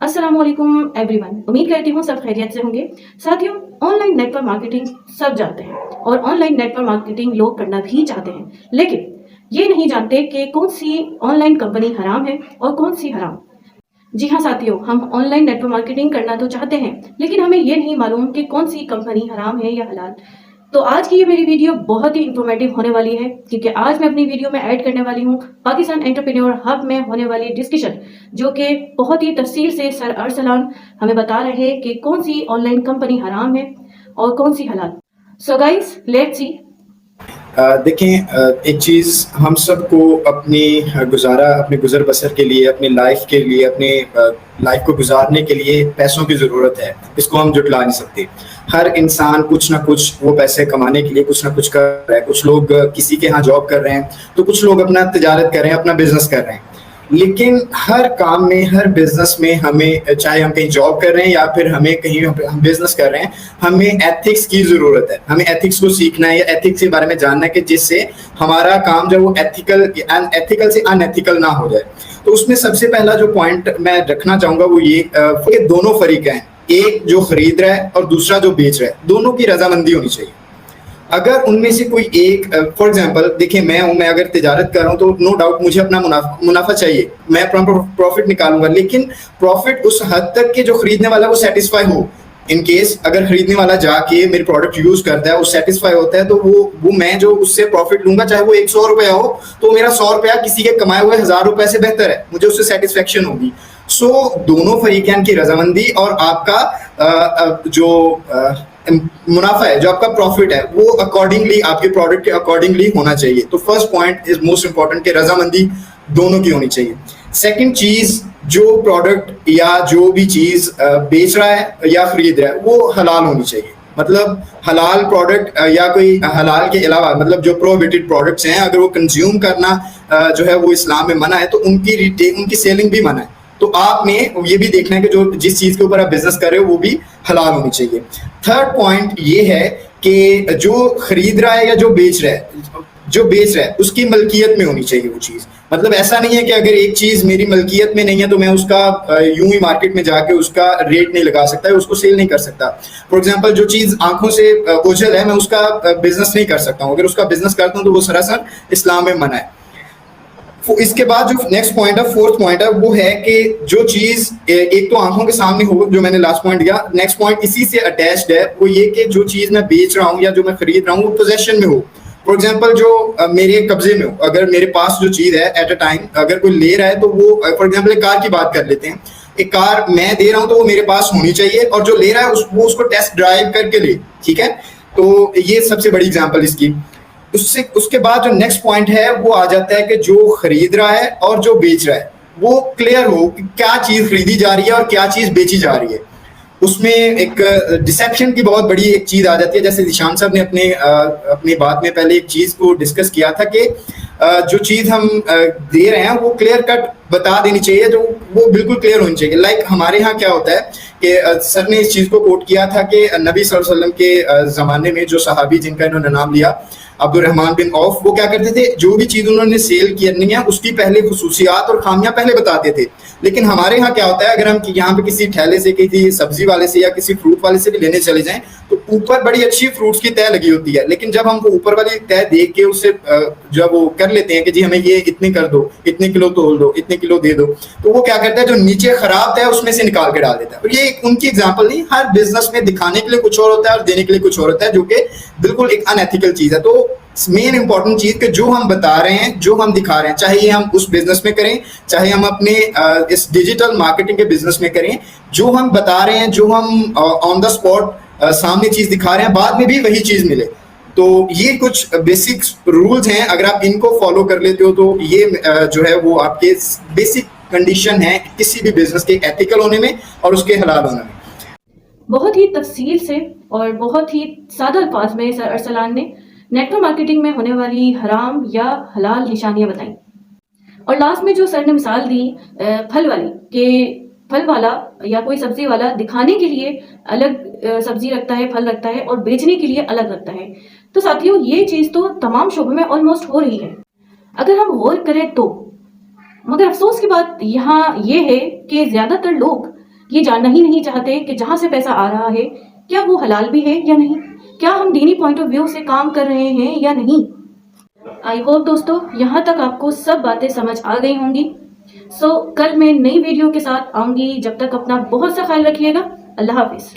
अस्सलाम वालेकुम एवरीवन। उम्मीद करती हूँ सब खैरियत से होंगे। साथियों, ऑनलाइन नेटवर्क मार्केटिंग सब जानते हैं और ऑनलाइन नेटवर्क मार्केटिंग लोग करना भी चाहते हैं, लेकिन ये नहीं जानते कि कौन सी ऑनलाइन कंपनी हराम है और कौन सी हराम। जी हाँ साथियों, हम ऑनलाइन नेटवर्क मार्केटिंग करना तो चाहते हैं, लेकिन हमें ये नहीं मालूम कि कौन सी कंपनी हराम है या हलाल। तो आज की ये मेरी वीडियो बहुत ही इंफॉर्मेटिव होने वाली है, क्योंकि आज मैं अपनी वीडियो में ऐड करने वाली हूँ पाकिस्तान एंटरप्रेन्योर हब में होने वाली डिस्कशन, जो कि बहुत ही तफसील से सर अरसलान हमें बता रहे हैं कि कौन सी ऑनलाइन कंपनी हराम है और कौन सी हलाल। So guys, let's see. देखें, एक चीज़ हम सबको अपनी गुजर बसर के लिए, अपनी लाइफ के लिए, अपने लाइफ को गुजारने के लिए पैसों की ज़रूरत है। इसको हम जुटला नहीं सकते। हर इंसान कुछ ना कुछ वो पैसे कमाने के लिए कुछ ना कुछ कर रहा है। कुछ लोग किसी के यहाँ जॉब कर रहे हैं, तो कुछ लोग अपना तिजारत कर रहे हैं, अपना बिजनेस कर रहे हैं। लेकिन हर काम में, हर बिजनेस में हमें, चाहे हम कहीं जॉब कर रहे हैं या फिर हमें कहीं हम बिजनेस कर रहे हैं, हमें एथिक्स की ज़रूरत है। हमें एथिक्स को सीखना है या एथिक्स के बारे में जानना है कि जिससे हमारा काम जो वो एथिकल से अनएथिकल ना हो जाए। तो उसमें सबसे पहला जो पॉइंट मैं रखना चाहूँगा वो ये कि दोनों फरीक हैं, एक जो खरीद रहा है और दूसरा जो बेच रहा है, दोनों की रजामंदी होनी चाहिए। अगर उनमें से कोई एक, फॉर एग्जांपल देखिए, मैं अगर तिजारत कर रहा हूँ तो नो डाउट मुझे अपना मुनाफा चाहिए, मैं अपना प्रॉफिट निकालूंगा, लेकिन प्रॉफिट उस हद तक के जो खरीदने वाला वो सेटिस्फाई हो। इन केस अगर खरीदने वाला जाके मेरे प्रोडक्ट यूज करता है, वो सेटिस्फाई होता है, तो वो मैं जो उससे प्रॉफिट लूंगा, चाहे वो 100 रुपया हो, तो मेरा 100 रुपया किसी के कमाए हुए 1000 रुपए से बेहतर है, मुझे उससे सेटिस्फेक्शन होगी। सो दोनों फरीकैन की रजामंदी और आपका जो मुनाफा है, जो आपका प्रॉफिट है, वो अकॉर्डिंगली, आपके प्रोडक्ट के अकॉर्डिंगली होना चाहिए। तो first point is most important कि रजामंदी दोनों की होनी चाहिए। सेकंड चीज, जो प्रोडक्ट या जो भी चीज बेच रहा है या खरीद रहा है वो हलाल होनी चाहिए। मतलब हलाल प्रोडक्ट या कोई हलाल के अलावा, मतलब जो प्रोहिबिटेड प्रोडक्ट्स हैं, अगर वो कंज्यूम करना जो है वो इस्लाम में मना है, तो उनकी सेलिंग भी मना है। तो आपने ये भी देखना है कि जो जिस चीज के ऊपर आप बिजनेस कर रहे हो वो भी हलाल होनी चाहिए। थर्ड पॉइंट ये है कि जो खरीद रहा है या जो बेच रहा है उसकी मलकियत में होनी चाहिए वो चीज। मतलब ऐसा नहीं है कि अगर एक चीज मेरी मलकियत में नहीं है तो मैं उसका यूं ही मार्केट में जाके उसका रेट नहीं लगा सकता, उसको सेल नहीं कर सकता। फॉर एग्जांपल, जो चीज आंखों से ओझल है, मैं उसका बिजनेस नहीं कर सकता हूँ। अगर उसका बिजनेस करता हूँ तो वो सरासर इस्लाम में मना है। इसके बाद जो नेक्स्ट पॉइंट है, फोर्थ पॉइंट है, वो है कि जो चीज एक तो आंखों के सामने हो, जो मैंने लास्ट पॉइंट दिया। नेक्स्ट पॉइंट इसी से अटैच्ड है, वो ये कि जो चीज मैं बेच रहा हूँ या जो मैं खरीद रहा हूँ वो पोजेशन में हो। फॉर एग्जाम्पल, जो मेरे कब्जे में हो, अगर मेरे पास जो चीज है एट अ टाइम अगर कोई ले रहा है, तो वो, फॉर एग्जाम्पल एक कार की बात कर लेते हैं, एक कार मैं दे रहा हूँ तो वो मेरे पास होनी चाहिए, और जो ले रहा है वो उसको टेस्ट ड्राइव करके ले। ठीक है, तो ये सबसे बड़ी एग्जाम्पल इसकी। उसके बाद जो नेक्स्ट पॉइंट है वो आ जाता है कि जो खरीद रहा है और जो बेच रहा है वो क्लियर हो कि क्या चीज खरीदी जा रही है और क्या चीज बेची जा रही है। उसमें एक डिसेप्शन की बहुत बड़ी एक चीज आ जाती है। जैसे निशान साहब ने अपनी बात में पहले एक चीज को डिस्कस किया था कि जो चीज हम दे रहे हैं वो क्लियर कट बता देनी चाहिए, जो वो बिल्कुल क्लियर होनी चाहिए। लाइक हमारे यहाँ क्या होता है कि सर ने इस चीज को कोट किया था कि नबी सल्लल्लाहु अलैहि वसल्लम के जमाने में जो सहाबी जिनका इन्होंने नाम लिया, अब्दुर्रहमान बिन औफ, वो क्या करते थे, जो भी चीज उन्होंने सेल करनी है उसकी पहले खुसूसियात और खामियां पहले बताते थे। लेकिन हमारे यहाँ क्या होता है, अगर हम यहाँ पे किसी ठेले से, किसी सब्जी वाले से या किसी फ्रूट वाले से भी लेने चले जाएं, तो ऊपर बड़ी अच्छी फ्रूट्स की तय लगी होती है, लेकिन जब हम वो ऊपर वाली तय देख के उससे जब वो कर लेते हैं कि जी हमें ये इतने कर दो, इतने किलो तोल दो, इतने किलो दे दो, तो वो क्या करता है, जो नीचे खराब है उसमें से निकाल के डाल देता है। और ये उनकी एग्जाम्पल नहीं, हर बिजनेस में दिखाने के लिए कुछ और होता है और देने के लिए कुछ और होता है, जो कि बिल्कुल एक अनएथिकल चीज है। तो मेन इंपॉर्टेंट चीज कि जो हम बता रहे हैं, जो हम दिखा रहे हैं, चाहे ये हम उस बिजनेस में करें, चाहे हम अपने इस डिजिटल मार्केटिंग के बिजनेस में करें, जो हम बता रहे हैं, जो हम ऑन द स्पॉट सामने चीज दिखा रहे हैं, बाद में भी वही चीज मिले। तो ये कुछ बेसिक रूल्स हैं, अगर आप इनको फॉलो कर लेते हो तो ये जो है वो आपके बेसिक कंडीशन है किसी भी बिजनेस के एथिकल होने में और उसके हलाल होने में। बहुत ही तफसील से और बहुत ही सादा अल्फाज में सर अरसलान ने नेटवर्क मार्केटिंग में होने वाली हराम या हलाल निशानियां बताई। और लास्ट में जो सर ने मिसाल दी फल वाली, कि फल वाला या कोई सब्जी वाला दिखाने के लिए अलग सब्जी रखता है, फल रखता है, और बेचने के लिए अलग रखता है। तो साथियों, ये चीज़ तो तमाम शोबों में ऑलमोस्ट हो रही है अगर हम गौर करें तो। मगर अफसोस की बात यहाँ ये है कि ज़्यादातर लोग یہ جاننا ہی نہیں چاہتے کہ جہاں سے پیسہ آ رہا ہے کیا وہ حلال بھی ہے یا نہیں، کیا ہم دینی پوائنٹ آف ویو سے کام کر رہے ہیں یا نہیں۔ آئی ہوپ دوستو یہاں تک آپ کو سب باتیں سمجھ آ گئی ہوں گی۔ کل میں نئی ویڈیو کے ساتھ آؤں گی، جب تک اپنا بہت سا خیال رکھیے گا۔ اللہ حافظ۔